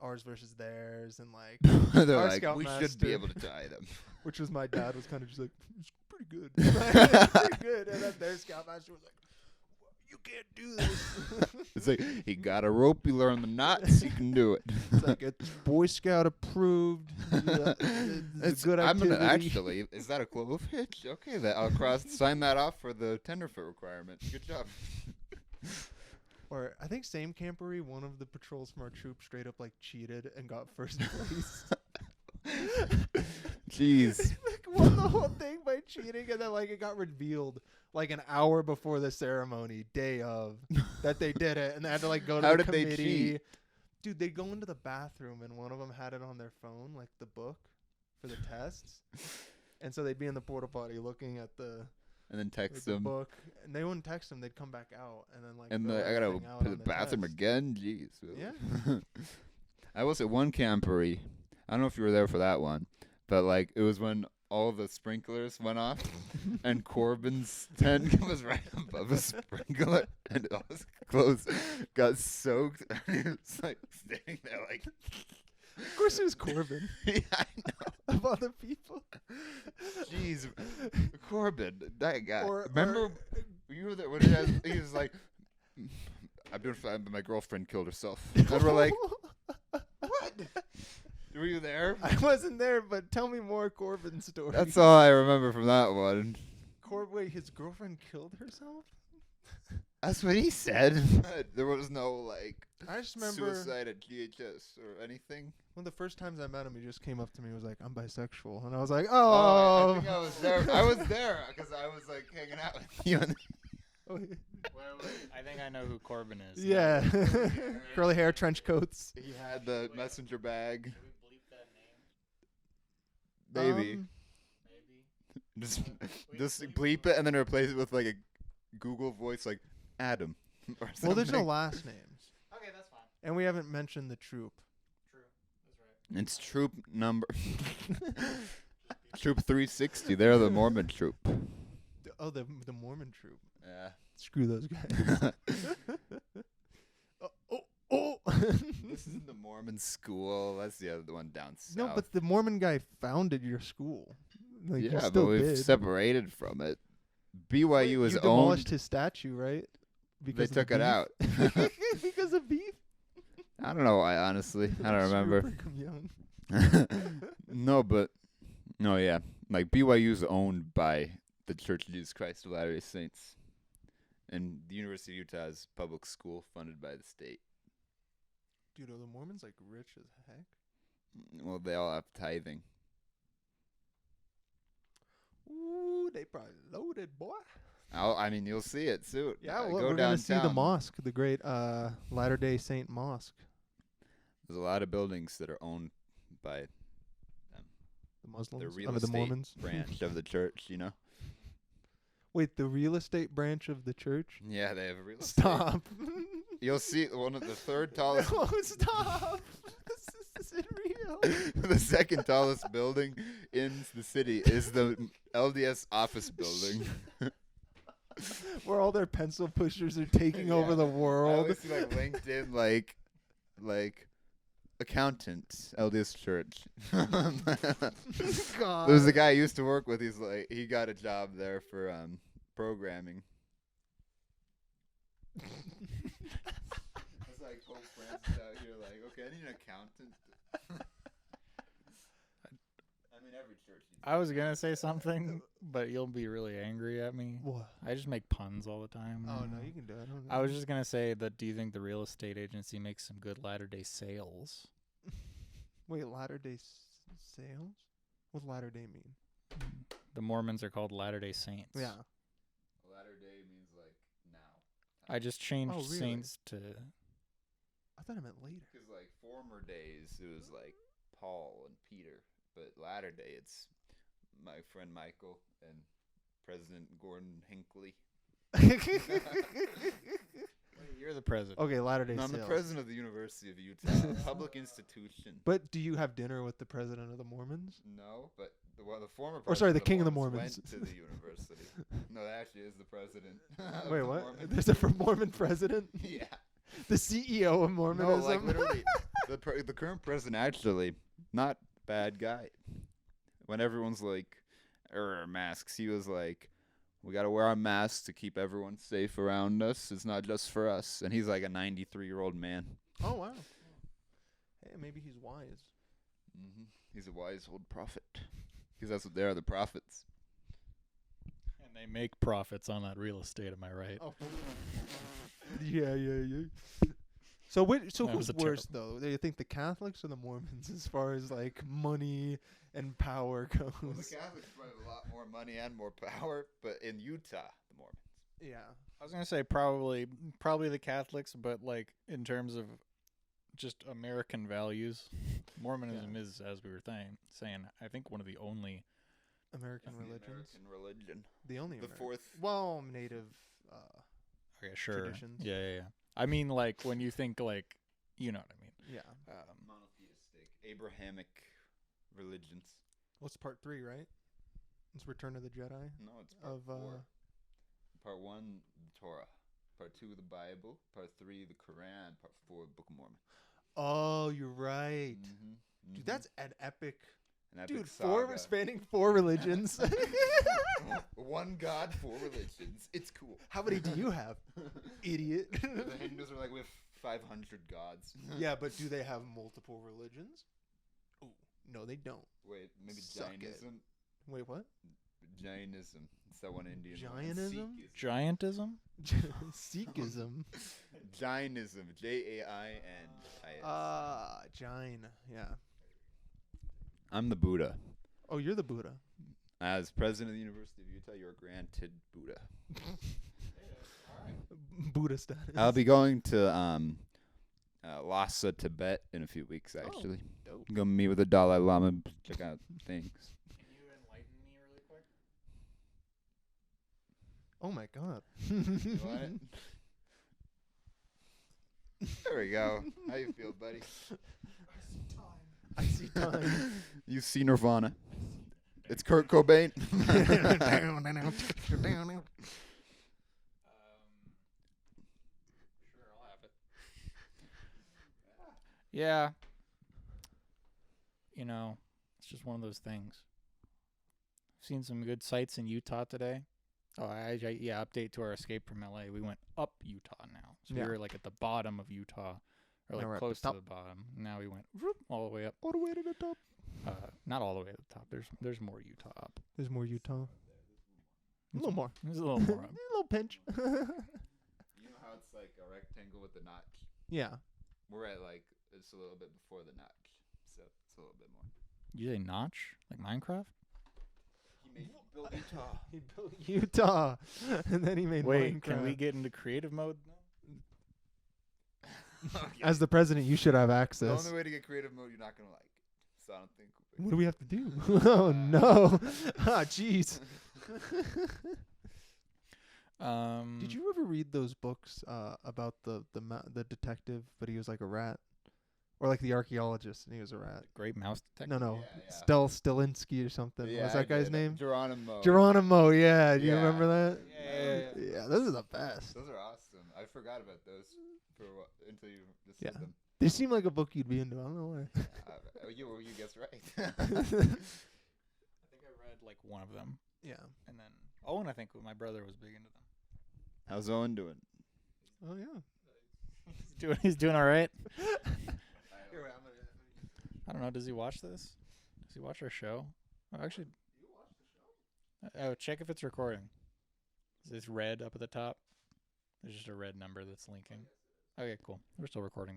S3: ours versus theirs, and like
S2: They're
S3: our
S2: like, we should
S3: scoutmaster,
S2: be able to tie them.
S3: which was my dad, was kind of just like, it's pretty good. It's pretty good. And then their scoutmaster was like, you can't do this.
S2: It's like, he got a rope, he learned the knots, he can do it.
S3: It's like, it's Boy Scout approved. It's a good
S2: I'm
S3: activity.
S2: gonna actually, is that a clove hitch? Okay, I'll sign that off for the tenderfoot requirement. Good job.
S3: Or I think same Camporee, one of the patrols from our troop straight up like cheated and got first place.
S2: Jeez.
S3: Like, won the whole thing by cheating, and then like it got revealed like an hour before the ceremony, day of, that they did it, and they had to like go to
S2: How
S3: the
S2: did they
S3: committee.
S2: cheat?
S3: Dude, they go into the bathroom, and one of them had it on their phone, like the book for the tests, and so they'd be in the porta potty looking at the.
S2: And then text
S3: the
S2: them.
S3: book, and they wouldn't text them. They'd come back out, and then like.
S2: And
S3: fill
S2: I gotta
S3: everything out
S2: to
S3: on
S2: the bathroom
S3: test.
S2: again. Jeez.
S3: Yeah.
S2: I was at one camporee. I don't know if you were there for that one, but like it was when all the sprinklers went off, and Corbin's tent was right above a sprinkler, and all his clothes got soaked. And he was like standing there like.
S3: Of course, it was Corbin.
S2: Yeah, I know.
S3: Of other people.
S2: Jeez, Corbin, that guy.
S3: Or-
S2: Remember,
S3: or-
S2: you were there when he was like, "I've been fine, but my girlfriend killed herself." And we're like, "What?" Were you there?
S3: I wasn't there, but tell me more Corbin stories.
S2: That's all I remember from that one.
S3: Wait, his girlfriend killed herself?
S2: That's what he said. There was no like
S3: I just remember
S2: suicide at GHS or anything.
S3: one of the first times I met him, he just came up to me and was like, I'm bisexual. And I was like,
S2: I
S3: oh.
S2: think I was there. I was there because I was like hanging out with you.
S1: Wait, I think I know who Corbin is.
S3: Yeah. Curly hair, trench coats.
S2: He had the messenger bag.
S1: Should we bleep that name?
S2: Maybe.
S1: Maybe.
S2: Just bleep it and then replace it with like a Google voice like Adam. Or
S3: Well, there's no
S2: something.
S3: last names.
S1: Okay, that's fine.
S3: And we haven't mentioned the troop.
S1: True. That's right.
S2: It's troop number. Troop 360. They're the Mormon troop.
S3: The Mormon troop.
S2: Yeah.
S3: Screw those guys. Oh.
S2: This isn't the Mormon school. That's the other one down south.
S3: No, but the Mormon guy founded your school. Like, you
S2: yeah,
S3: still
S2: but we've
S3: did.
S2: separated from it. BYU is
S3: you
S2: owned.
S3: demolished his statue, right?
S2: They
S3: of the
S2: took it
S3: beef?
S2: out.
S3: Because of beef?
S2: I don't know why, honestly. I don't remember.
S3: Brigham Young.
S2: No, yeah. Like, BYU is owned by the Church of Jesus Christ of Latter-day Saints. And the University of Utah is public school funded by the state.
S3: Dude, are the Mormons like rich as heck?
S2: Well, they all have tithing.
S3: Ooh, they probably loaded, boy.
S2: I mean, you'll see it soon.
S3: Yeah, well,
S2: go
S3: we're
S2: downtown.
S3: gonna see the mosque, the great Latter-day Saint mosque.
S2: There's a lot of buildings that are owned by
S3: The Muslims,
S2: the real
S3: the
S2: estate
S3: Mormons.
S2: branch of the church, you know?
S3: Wait, the real estate branch of the church?
S2: Yeah, they have a real estate.
S3: Stop.
S2: You'll see one of the third tallest,
S3: No, stop. This isn't real.
S2: the second tallest building in the city is the LDS office building.
S3: Where all their pencil pushers are taking over the
S2: I
S3: world.
S2: always see like LinkedIn, like accountant, LDS church.
S3: God.
S2: There's a guy I used to work with. He's like, he got a job there for programming. That's like Pope Francis out here, like, okay, I need an accountant. I mean, every church needs
S1: I was gonna say something, but you'll be really angry at me.
S3: What?
S1: I just make puns all the time.
S3: Oh, no, you can do it.
S1: I was just gonna say that. Do you think the real estate agency makes some good Latter-day sales?
S3: Wait, Latter-day sales? What's Latter-day mean?
S1: The Mormons are called Latter-day Saints.
S3: Yeah.
S2: Latter day means like now.
S1: I just changed
S3: Oh, really?
S1: saints to.
S3: I thought I meant later.
S2: Because like former days, it was like Paul and Peter, but latter day, it's my friend Michael and President Gordon Hinckley.
S1: You're the president.
S3: Okay, Latter-day
S2: No, I'm
S3: sales.
S2: the president of the University of Utah, a public institution.
S3: But do you have dinner with the president of the Mormons?
S2: No, but the former
S3: Or sorry,
S2: president
S3: the king of the
S2: Mormons
S3: Mormons.
S2: went to the university. No, that actually is the president. of
S3: Wait,
S2: the
S3: what?
S2: Mormon-
S3: There's a Mormon president?
S2: Yeah.
S3: The CEO of Mormonism?
S2: No, like literally, the current president actually not bad guy. When everyone's like, masks, he was like, we gotta wear our masks to keep everyone safe around us. It's not just for us. And he's like a 93-year-old man.
S3: Oh, wow. Hey, maybe he's wise.
S2: Mm-hmm. He's a wise old prophet. Because that's what they are, the prophets.
S1: And they make profits on that real estate. Am I right?
S3: Oh. Yeah. So
S1: That
S3: who's
S1: was a
S3: worse though? Do you think the Catholics or the Mormons as far as like money and power goes?
S2: Well, the Catholics probably have a lot more money and more power, but in Utah, the Mormons.
S3: Yeah.
S1: I was gonna say probably the Catholics, but like in terms of just American values, Mormonism is, as we were saying, I think one of the only.
S3: American
S2: That's the
S3: religions.
S2: American religion.
S3: The only
S2: The
S3: Ameri-
S2: fourth.
S3: Well, native.
S1: Okay, sure.
S3: Traditions.
S1: Yeah. I mean, like when you think like, you know what I mean.
S3: Yeah.
S2: Monotheistic, Abrahamic religions.
S3: What's part 3, right? It's Return of the Jedi.
S2: No, it's part
S3: Of
S2: 4. Part 1, the Torah. Part 2, the Bible. Part 3, the Quran. Part 4, the Book of Mormon.
S3: Oh, you're right.
S2: Mm-hmm.
S3: Dude, that's an epic.
S2: an epic
S3: Dude,
S2: saga.
S3: spanning 4 religions.
S2: One God, 4 religions. It's cool.
S3: How many do you have, idiot?
S2: The Hindus are like, we have 500 gods.
S3: Yeah, but do they have multiple religions? Ooh. No, they don't.
S2: Wait, maybe
S3: Suck it.
S2: Jainism?
S3: Wait, what?
S2: Jainism. It's that one Indian one.
S3: Jainism?
S1: Giantism?
S3: Sikhism.
S2: Jainism. Jainis.
S3: Jain. Yeah.
S2: I'm the Buddha.
S3: Oh, you're the Buddha.
S2: As president of the University of Utah, you're granted Buddha.
S3: Buddha status.
S2: I'll be going to Lhasa, Tibet in a few weeks, actually.
S3: dope.
S2: Gonna meet with the Dalai Lama, check out things.
S1: Can you enlighten me really quick?
S3: Oh my god.
S2: What? There we go. How you feel, buddy?
S3: I see time.
S2: You see Nirvana. It's Kurt Cobain.
S1: Sure, I'll have it. Yeah. You know, it's just one of those things. I've seen some good sights in Utah today. Oh, update to our escape from LA. We went up Utah now. So
S3: Yeah.
S1: we were like at the bottom of Utah, or like
S3: Now we're at the
S1: close to
S3: top.
S1: the bottom. Now we went whoop, all the way up.
S3: All the way to the top.
S1: Not all the way to the top. There's more Utah up.
S3: There's more Utah. A little more.
S1: There's a little more up.
S3: A little pinch.
S2: You know how it's like a rectangle with a notch?
S3: Yeah.
S2: We're at like, it's a little bit before the notch. So it's a little bit more.
S1: You say notch? Like Minecraft?
S2: He built Utah.
S3: He built Utah. And then he made
S1: Wait,
S3: Minecraft.
S1: can we get into creative mode now?
S3: As the president, you should have
S2: The
S3: access.
S2: only way to get creative mode, you're not going to like it. So I don't think.
S3: What do we have to do? Oh, no. Ah, jeez. Did you ever read those books about the detective, but he was like a rat? Or like the archaeologist, and he was a rat?
S1: Great Mouse Detective?
S3: No.
S2: Yeah.
S3: Stilinski or something.
S2: Yeah,
S3: What's
S2: I
S3: that guy's
S2: did.
S3: name?
S2: Geronimo.
S3: Geronimo, yeah. Do you
S2: Yeah.
S3: remember that?
S1: Yeah.
S3: Yeah, those are the best.
S2: Those are awesome. I forgot about those for a while, until you just
S3: Yeah.
S2: said them.
S3: They seem like a book you'd be into. I don't know why.
S2: You guessed right.
S1: I think I read like one of them.
S3: Yeah.
S1: And then Owen, I think my brother was big into them.
S2: How's Owen doing?
S3: Oh, yeah.
S1: He's doing all right. I don't know. Does he watch this? Does he watch our show? Oh, actually, oh, check if it's recording. Is this red up at the top? There's just a red number that's linking. Okay, cool. We're still recording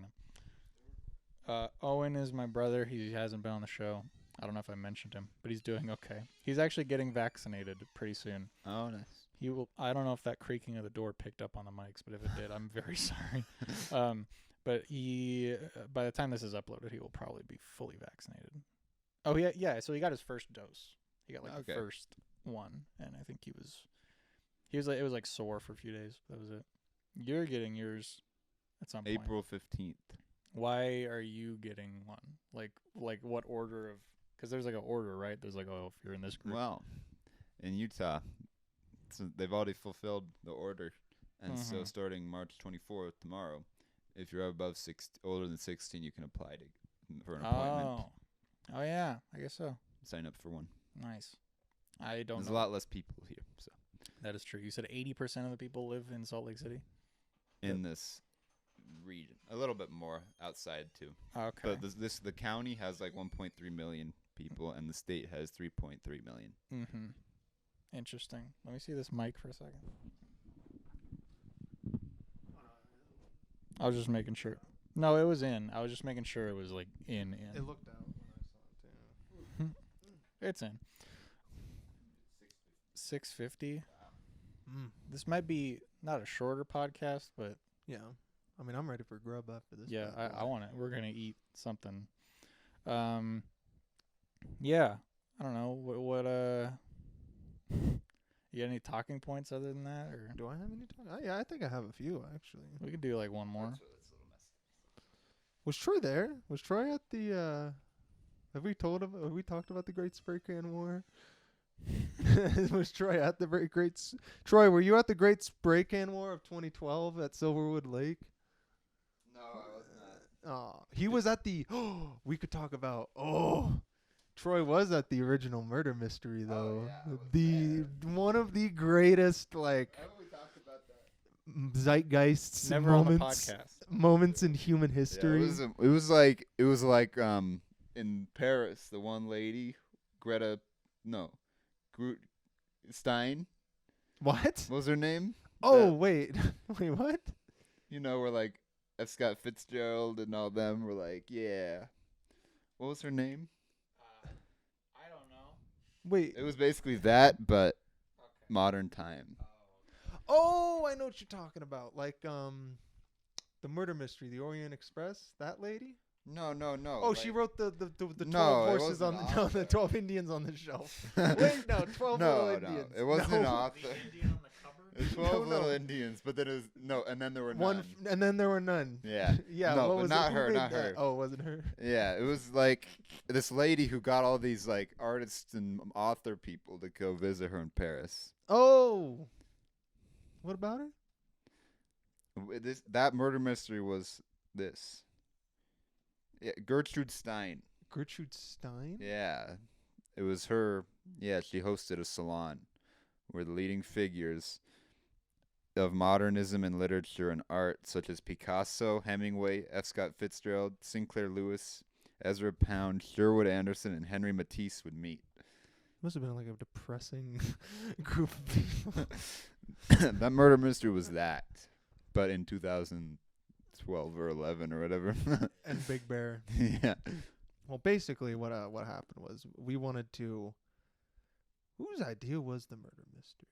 S1: now. Owen is my brother. He hasn't been on the show. I don't know if I mentioned him, but he's doing okay. He's actually getting vaccinated pretty soon.
S2: Oh, nice.
S1: He will. I don't know if that creaking of the door picked up on the mics, but if it did, I'm very sorry. But he, by the time this is uploaded, he will probably be fully vaccinated. Oh yeah. So he got his first dose. He got like the first one, and I think he was like, it was like sore for a few days. That was it. You're getting yours at some point.
S2: April 15th.
S1: Why are you getting one? Like what order of? Because there's like an order, right? There's like, oh, if you're in this group.
S2: Well, in Utah, they've already fulfilled the order, and so starting March 24th, tomorrow, if you're above older than 16, you can apply for an appointment.
S1: Oh yeah, I guess so.
S2: Sign up for one.
S1: Nice. I don't
S2: There's
S1: know.
S2: a lot less people here, so
S1: That is true. You said 80% of the people live in Salt Lake City?
S2: in this region, a little bit more outside too.
S1: Okay.
S2: But the county has like 1.3 million people, and the state has 3.3 million.
S1: Mm-hmm. Interesting. Let me see this mic for a second. I was just making sure. No, it was in. I was just making sure it was like in.
S3: It looked out when I saw it, too.
S1: It's in. 650.
S3: Mm.
S1: This might be not a shorter podcast, but
S3: Yeah. I mean, I'm ready for grub after this.
S1: yeah,
S3: bad boy.
S1: I want it. We're gonna eat something. Yeah. I don't know what. You got any talking points other than that, or
S3: Do I have any time? Yeah, I think I have a few, actually.
S1: we could do like one more?
S3: Was Troy there? Was Troy at the, have we talked about the Great Spray Can War? Was Troy at the Troy, were you at the Great Spray Can War of 2012 at Silverwood Lake?
S2: No, I was not.
S3: Oh, he was at the, we could talk about, Troy was at the original murder mystery, though.
S2: yeah,
S3: One of the greatest, like,
S2: Haven't we talked about that?
S3: zeitgeists and
S1: Never on the
S3: moments,
S1: podcast.
S3: moments in human history.
S2: Yeah, it was like in Paris, the one lady, Greta, no, Stein.
S3: What?
S2: What was her name?
S3: Oh, wait. Wait, what?
S2: You know, where like F. Scott Fitzgerald and all them were like, yeah. What was her name?
S1: I don't know.
S3: Wait.
S2: It was basically that, but modern time.
S3: Oh, I know what you're talking about. Like, the murder mystery, the Orient Express, that lady?
S2: No.
S3: Oh,
S2: like,
S3: she wrote the 12
S2: No, it
S3: horses on
S2: wasn't
S3: the
S2: author.
S3: the 12 Indians on the shelf. Wait, no, 12 little Indians.
S2: it wasn't
S3: No.
S2: an author.
S1: Indian on the cover?
S2: It's 12
S3: No.
S2: little Indians, but then it was and then there were
S3: One,
S2: none.
S3: and then there were none.
S2: Yeah.
S3: Yeah,
S2: No,
S3: what
S2: but
S3: was
S2: not
S3: it? Who
S2: her,
S3: made
S2: not
S3: that?
S2: her.
S3: Oh, it wasn't her.
S2: Yeah, it was like this lady who got all these like artists and author people to go visit her in Paris.
S3: Oh. What about her?
S2: That murder mystery was this. Yeah, Gertrude Stein.
S3: Gertrude Stein?
S2: Yeah, it was her. Yeah, she hosted a salon where the leading figures of modernism in literature and art, such as Picasso, Hemingway, F. Scott Fitzgerald, Sinclair Lewis, Ezra Pound, Sherwood Anderson, and Henry Matisse would meet.
S3: Must have been like a depressing group of people.
S2: That murder mystery was that, but in 2012 or 11 or whatever.
S3: And Big Bear.
S2: Yeah.
S3: Well, basically, what happened was we wanted to. Whose idea was the murder mystery?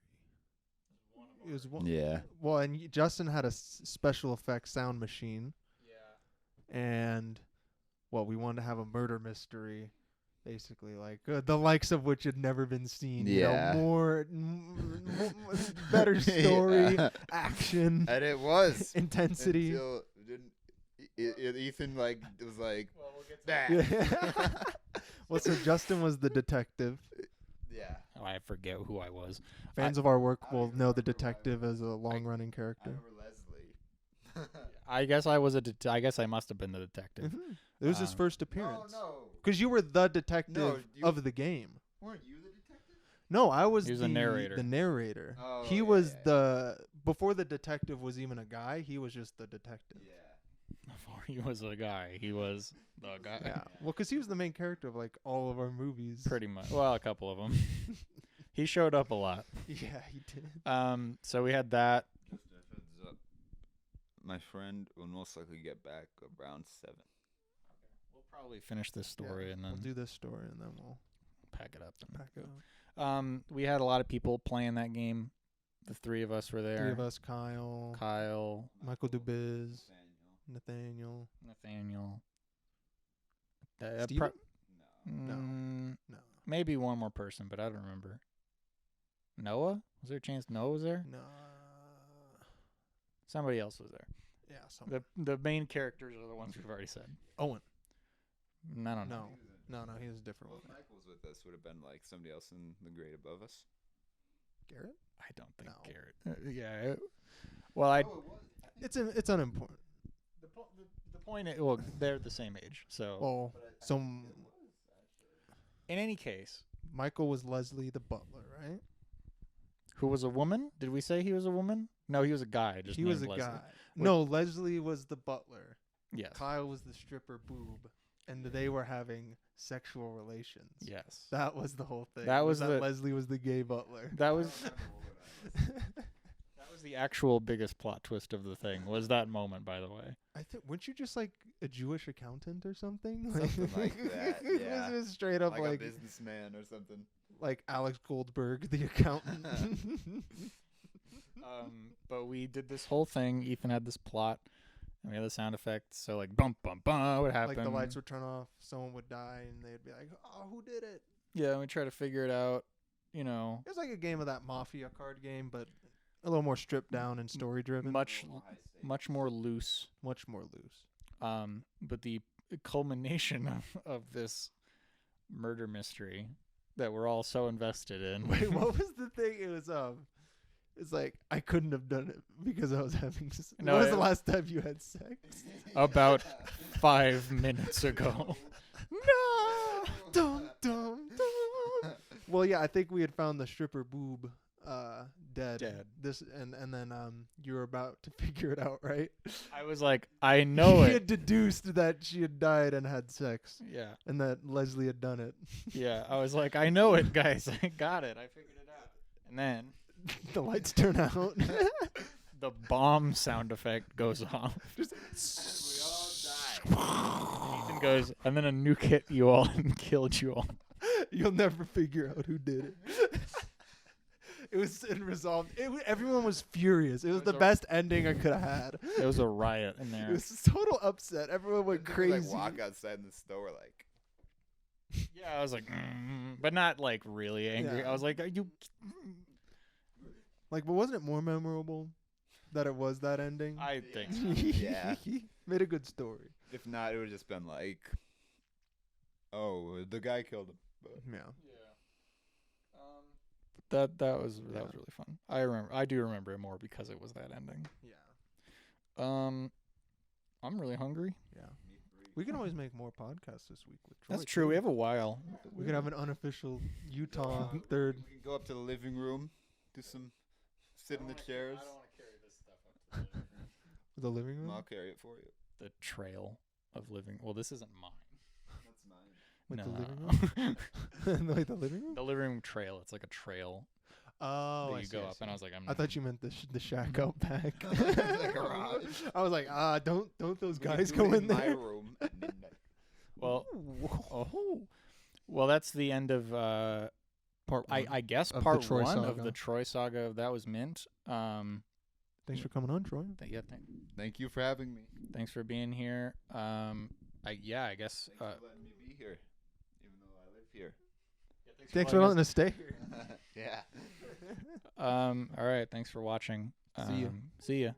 S3: It was one.
S2: Yeah.
S3: Well, and Justin had a special effects sound machine,
S1: Yeah.
S3: and we wanted to have a murder mystery, basically, like the likes of which had never been seen.
S2: Yeah.
S3: You know, better story,
S2: Yeah.
S3: action,
S2: And it was
S3: intensity.
S2: until Ethan like was like,
S1: Well, we'll get
S2: that.
S3: Yeah. Well, so Justin was the detective.
S2: Yeah.
S1: Oh, I forget who I was.
S3: Fans of our work will know the detective as a long-running
S2: I
S3: character.
S2: remember Leslie.
S1: I guess I was I guess I must have been the detective.
S3: Mhm. It was his first appearance.
S2: No.
S3: Because you were the detective
S2: No, you-
S3: of the game.
S2: Weren't you the detective?
S3: No, I was
S1: He was
S3: the
S1: the narrator.
S3: The narrator.
S2: Oh,
S3: He
S2: yeah,
S3: was
S2: yeah.
S3: before the detective was even a guy. He was just the detective.
S2: Yeah.
S1: Before he was a guy, he was the guy.
S3: Yeah. Well, because he was the main character of like all of our movies.
S1: Pretty much. Well, a couple of them. He showed up a lot.
S3: Yeah, he did.
S1: So we had that.
S2: Just a heads up. My friend will most likely get back around 7.
S1: We'll probably finish this story
S3: Yeah,
S1: and then
S3: we'll do this story and then we'll
S1: pack it up. And
S3: pack it
S1: go.
S3: up.
S1: We had a lot of people playing that game. The 3 of us were there.
S3: 3 of us: Kyle,
S1: Kyle,
S3: Michael Dubiz, Nathaniel.
S1: Nathaniel.
S3: Steven?
S2: No.
S3: No.
S1: Maybe one more person, but I don't remember. Noah? Was there a chance Noah was there?
S3: No.
S1: Somebody else was there.
S3: Yeah. Some.
S1: The main characters are the ones we've already said.
S3: Owen.
S1: I don't know.
S3: No. He was a different
S2: Well,
S3: one.
S2: if Mike was with us, would have been like somebody else in the grade above us.
S3: Garrett.
S1: I don't think
S3: No.
S1: Garrett. Yeah. Well,
S2: Oh, it was.
S3: It's unimportant.
S1: the point is, well, they're the same age. So
S3: Well, so
S1: in any case,
S3: Michael was Leslie the butler, right?
S1: who was a woman? Did we say he was a woman? No, he was a guy. Just
S3: He was a
S1: named Leslie.
S3: guy. No, Leslie was the butler.
S1: Yes.
S3: Kyle was the stripper boob, and they were having sexual relations.
S1: Yes.
S3: That was the whole thing.
S1: That was the-
S3: Leslie was the gay butler.
S1: That was that was the actual biggest plot twist of the thing. Was that moment, by the way?
S3: I think weren't you just like a Jewish accountant or something?
S2: Something like that,
S3: It
S2: yeah.
S3: was just straight up
S2: Like a
S3: like
S2: businessman or something.
S3: like Alex Goldberg, the accountant.
S1: But we did this whole thing. Ethan had this plot, and we had the sound effects. So like bump bump bump would happen.
S3: Like the lights would turn off, someone would die, and they'd be like, "Oh, who did it?"
S1: Yeah, and we try to figure it out. You know,
S3: It was like a game of that mafia card game, but a little more stripped down and story driven.
S1: much more loose.
S3: Much more loose.
S1: But the culmination of this murder mystery that we're all so invested in.
S3: Wait, what was the thing? It was it's like I couldn't have done it because I was having.
S1: No,
S3: When was
S1: it-
S3: the last time you had sex?
S1: About 5 minutes ago.
S3: No. Dum dum dum. Well, yeah, I think we had found the stripper boob dead.
S1: Dead.
S3: This and then you were about to figure it out, right?
S1: I was like, I know
S3: He
S1: it.
S3: had deduced that she had died and had sex,
S1: Yeah.
S3: and that Leslie had done it.
S1: Yeah. I was like, I know it, guys. I got it. I figured it out. And then
S3: The lights turn out.
S1: the bomb sound effect goes off.
S2: We all die.
S1: Ethan goes, and then a nuke hit you all and killed you all.
S3: You'll never figure out who did it. It was unresolved. Everyone was furious. It was the best ending I could have had.
S1: There was a riot in
S3: It
S1: there.
S3: was a total upset. Everyone went
S2: They would,
S3: crazy.
S2: like walk outside in the store like.
S1: Yeah, I was like, but not like really angry.
S3: Yeah.
S1: I was like, are you?
S3: Like, but wasn't it more memorable that it was that ending?
S1: I think so.
S2: Yeah.
S3: Made a good story.
S2: If not, it would have just been like, oh, the guy killed him. But
S3: Yeah.
S1: That was really fun. I do remember it more because it was that ending.
S3: Yeah.
S1: I'm really hungry.
S3: Yeah. We can always make more podcasts this week with Troy.
S1: That's true.
S3: too.
S1: We have a while.
S3: We could have an unofficial Utah third.
S2: we can go up to the living room, do some, sit in the chairs.
S1: want to carry this stuff up to
S3: The living room?
S2: I'll carry it for you.
S1: the trail of living. Well, this isn't mine.
S2: That's mine.
S3: Like the
S1: No.
S3: living room? Like the living room?
S1: The living room trail. It's like a trail
S3: Oh,
S1: that
S3: I
S1: you
S3: see,
S1: go
S3: I
S1: up,
S3: see.
S1: and I was like,
S3: I thought you meant the shack out back.
S2: The garage.
S3: I was like, don't those
S2: We can
S3: guys
S2: do
S3: go
S2: it
S3: in
S2: my
S3: there?
S2: room at midnight.
S1: Well, well, that's the end of
S3: Part one.
S1: I guess
S3: Of the
S1: part
S3: Troy
S1: one of
S3: saga.
S1: the Troy saga of That Was Mint.
S3: Thanks for coming on, Troy.
S2: Thank you for having me.
S1: Thanks for being here. I guess.
S2: Thanks for letting me be here, even though I live here.
S3: Thanks for letting us stay.
S2: Yeah.
S1: All right. Thanks for watching.
S3: See ya.
S1: See ya.